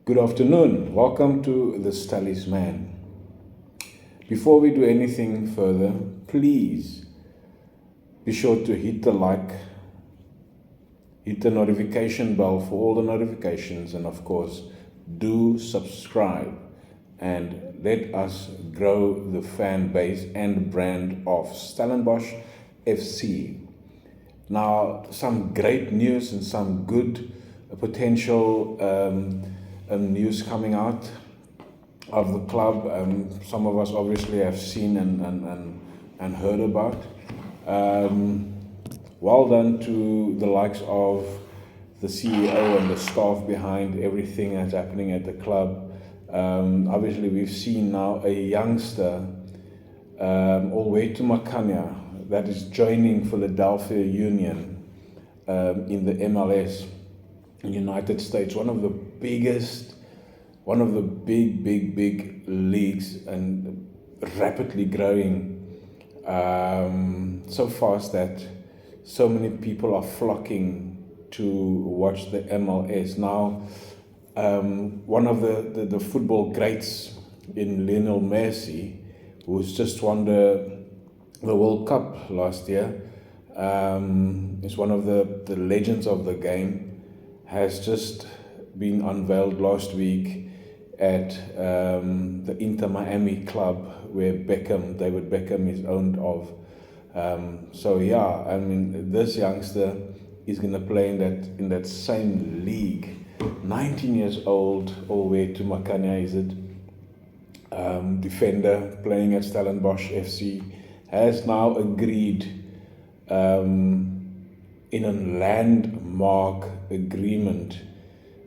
Good afternoon. Welcome to the S-TELLIES man. Before we do anything further, please be sure to hit the like, hit the notification bell for all the notifications, and of course, do subscribe and let us grow the fan base and brand of Stellenbosch FC. Now, some great news and some good potential news coming out of the club. Some of us obviously have seen and heard about. Well done to the likes of the CEO and the staff behind everything that's happening at the club. Obviously, we've seen now a youngster, OLWETHU MAKHANYA, that is joining Philadelphia Union in the MLS in the United States, one of the big leagues, and rapidly growing so fast that so many people are flocking to watch the MLS. Now, one of the football greats in Lionel Messi, who's just won the World Cup last year, is one of the legends of the game, has just been unveiled last week at the Inter Miami club where David Beckham is owned of. So yeah, I mean, this youngster is going to play in that same league. 19 years old, OLWETHU MAKHANYA is it? Defender playing at Stellenbosch FC, has now agreed in a landmark agreement.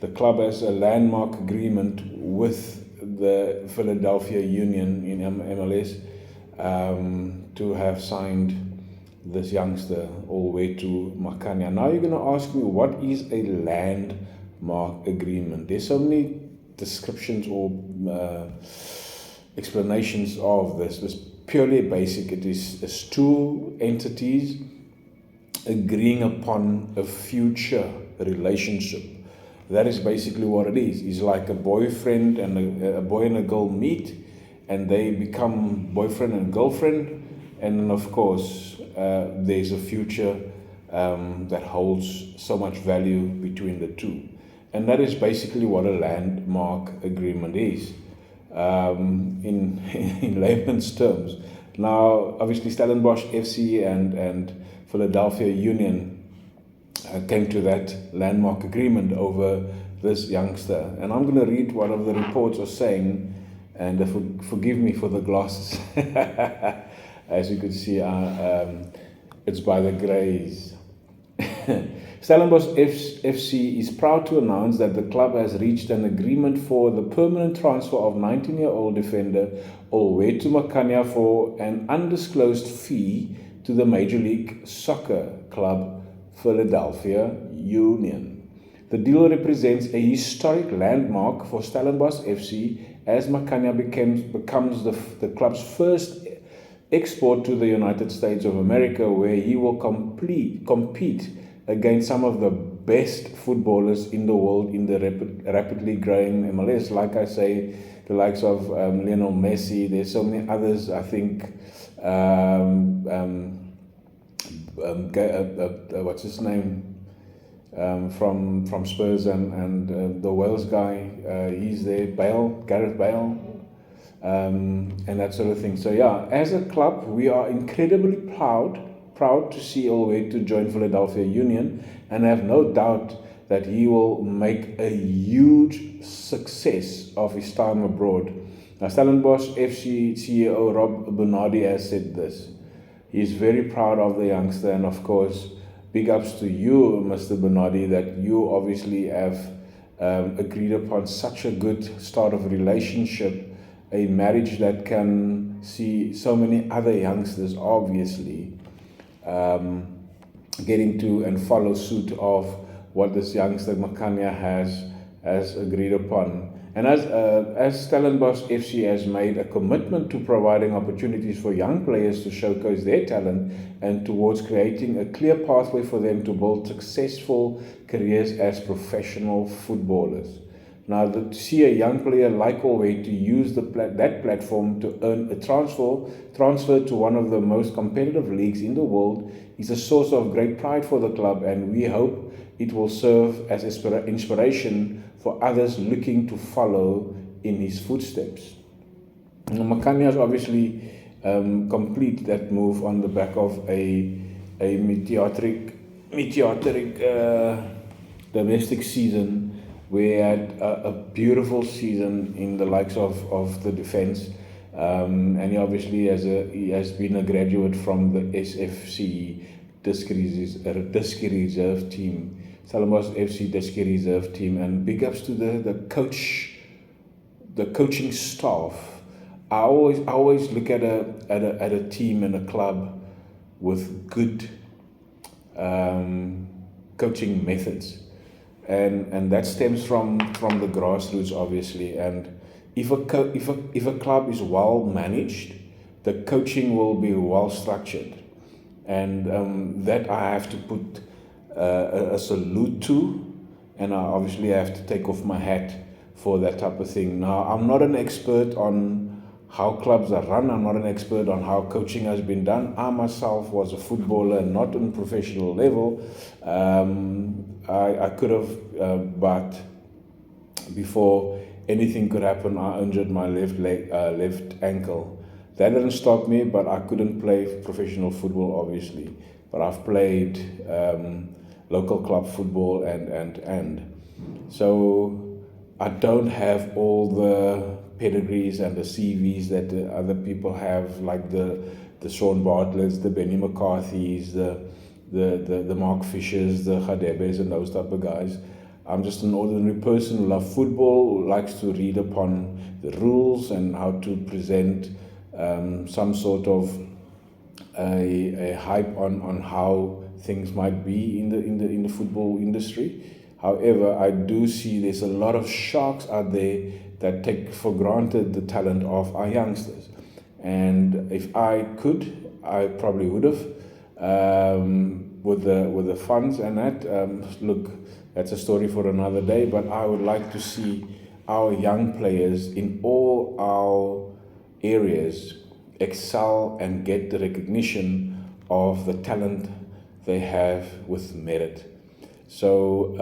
The club has a landmark agreement with the Philadelphia Union in MLS to have signed this youngster, OLWETHU MAKHANYA. Now you're going to ask me, what is a landmark agreement? There's so many descriptions or explanations of this. It's purely basic. It is two entities agreeing upon a future relationship. That is basically what it is. It's like a boyfriend and a boy and a girl meet, and they become boyfriend and girlfriend, and then of course there's a future that holds so much value between the two, and that is basically what a landmark agreement is in layman's terms. Now, obviously, Stellenbosch FC and Philadelphia Union came to that landmark agreement over this youngster. And I'm going to read what of the reports are saying, and forgive me for the glasses. As you could see, it's by the greys. Stellenbosch FC is proud to announce that the club has reached an agreement for the permanent transfer of 19-year-old defender OLWETHU MAKHANYA for an undisclosed fee to the Major League Soccer club Philadelphia Union. The deal represents a historic landmark for Stellenbosch FC as MAKHANYA becomes the club's first export to the United States of America, where he will compete against some of the best footballers in the world in the rapidly growing MLS. Like I say, the likes of Lionel Messi. There's so many others. I think what's his name from Spurs and the Wales guy. He's there. Gareth Bale. And that sort of thing. So yeah, as a club, we are incredibly proud to see OLWETHU join Philadelphia Union, and I have no doubt that he will make a huge success of his time abroad. Now, Stellenbosch FC CEO Rob Bernardi has said this. He is very proud of the youngster, and of course, big ups to you, Mr. Bernardi, that you obviously have agreed upon such a good start of a relationship, a marriage that can see so many other youngsters obviously getting to and follow suit of what this youngster MAKHANYA has agreed upon. And as Stellenbosch FC has made a commitment to providing opportunities for young players to showcase their talent and towards creating a clear pathway for them to build successful careers as professional footballers. Now, to see a young player like OLWETHU to use that platform to earn a transfer to one of the most competitive leagues in the world is a source of great pride for the club, and we hope it will serve as inspiration for others looking to follow in his footsteps. MAKHANYA has obviously complete that move on the back of a meteoric domestic season. We had a beautiful season in the likes of the defense, and he has been a graduate from the SFC Diski Reserve team, Stellenbosch FC Diski Reserve team, and big ups to the coaching staff. I always look at a team and a club with good coaching methods. And that stems from the grassroots, obviously. And if a club is well managed, the coaching will be well structured, and that I have to put a salute to, and I obviously have to take off my hat for that type of thing. Now, I'm not an expert on how clubs are run. I'm not an expert on how coaching has been done. I myself was a footballer, not on professional level. I could have, but before anything could happen, I injured my left ankle. That didn't stop me, but I couldn't play professional football, obviously. But I've played local club football and so I don't have all the pedigrees and the CVs that the other people have, like the Sean Bartletts, the Benny McCarthys, the Mark Fishers, the Khadebes, and those type of guys. I'm just an ordinary person who loves football, who likes to read upon the rules and how to present some sort of a hype on how things might be in the football industry. However, I do see there's a lot of sharks out there that take for granted the talent of our youngsters. And if I could, I probably would have, with the funds and that. Look, that's a story for another day, but I would like to see our young players in all our areas excel and get the recognition of the talent they have with merit. So,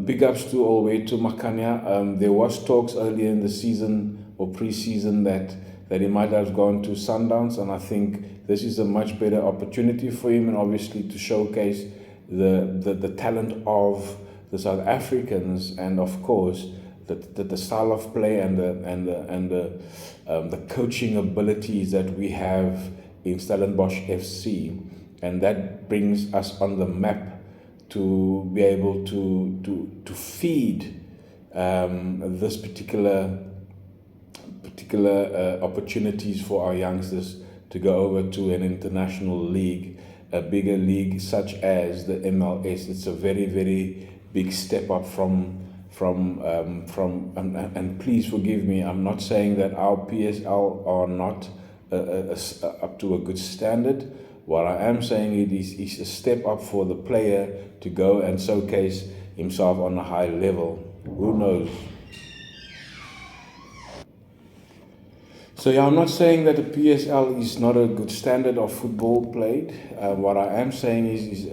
big ups to OLWETHU MAKHANYA. There was talks earlier in the season or pre-season that he might have gone to Sundowns, and I think this is a much better opportunity for him, and obviously to showcase the talent of the South Africans, and of course the style of play and the coaching abilities that we have in Stellenbosch FC, and that brings us on the map to be able to feed this particular opportunities for our youngsters to go over to an international league, a bigger league such as the MLS. It's a very, very big step up from and please forgive me, I'm not saying that our PSL are not up to a good standard. What I am saying is a step up for the player to go and showcase himself on a high level. Who knows? So yeah, I'm not saying that the PSL is not a good standard of football played. What I am saying is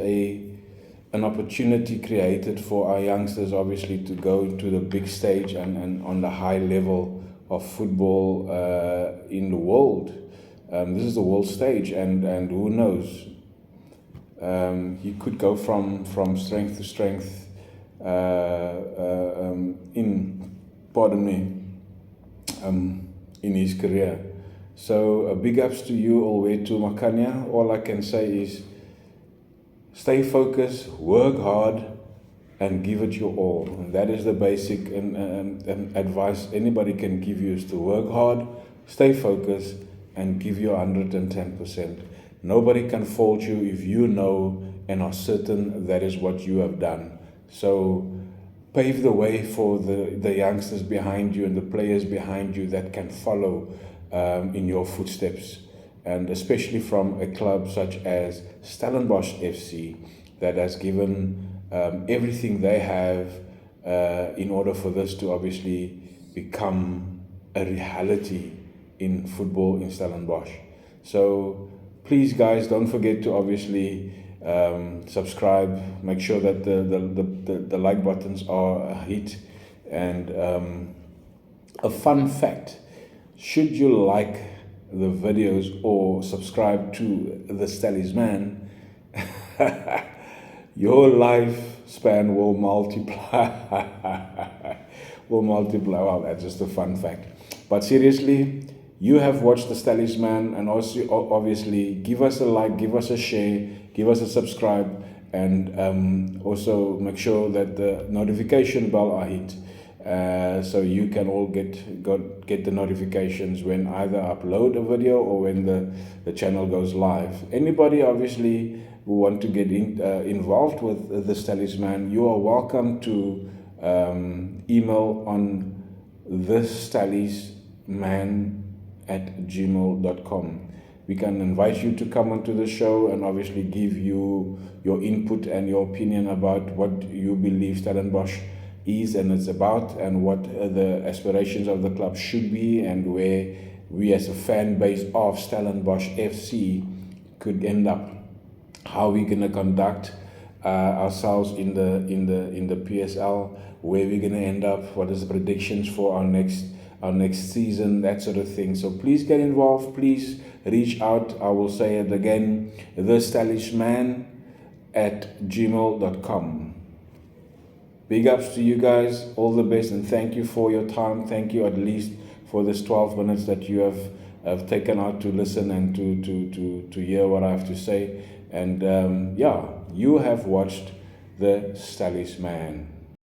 an opportunity created for our youngsters, obviously, to go to the big stage and on the high level of football in the world. This is the world stage, and who knows? He could go from strength to strength in his career. So big ups to you, OLWETHU MAKHANYA. All I can say is stay focused, work hard, and give it your all. And that is the basic advice anybody can give you, is to work hard, stay focused, and give your 110%. Nobody can fault you if you know and are certain that is what you have done. So pave the way for the youngsters behind you and the players behind you that can follow in your footsteps. And especially from a club such as Stellenbosch FC that has given everything they have in order for this to obviously become a reality in football in Stellenbosch. So please, guys, don't forget to obviously subscribe. Make sure that the like buttons are hit. And a fun fact: should you like the videos or subscribe to the S-TELLIES man, your lifespan will multiply. Will multiply. Well, that's just a fun fact. But seriously, you have watched the S-TELLIES man, and also obviously give us a like, give us a share, give us a subscribe, and also make sure that the notification bell are hit, so you can all get the notifications when either upload a video or when the channel goes live. Anybody obviously who want to get involved with the S-TELLIES man, you are welcome to email on thestalliesman@gmail.com. We can invite you to come onto the show and obviously give you your input and your opinion about what you believe Stellenbosch is and it's about, and what the aspirations of the club should be, and where we as a fan base of Stellenbosch FC could end up, how we're going to conduct ourselves in the PSL, where we're going to end up, what is the predictions for our next season, that sort of thing. So please get involved, please reach out. I will say it again, thestalliesman@gmail.com. Big ups to you guys, all the best, and thank you for your time. Thank you at least for this 12 minutes that you have taken out to listen and to hear what I have to say. And yeah, you have watched the S-TELLIES man.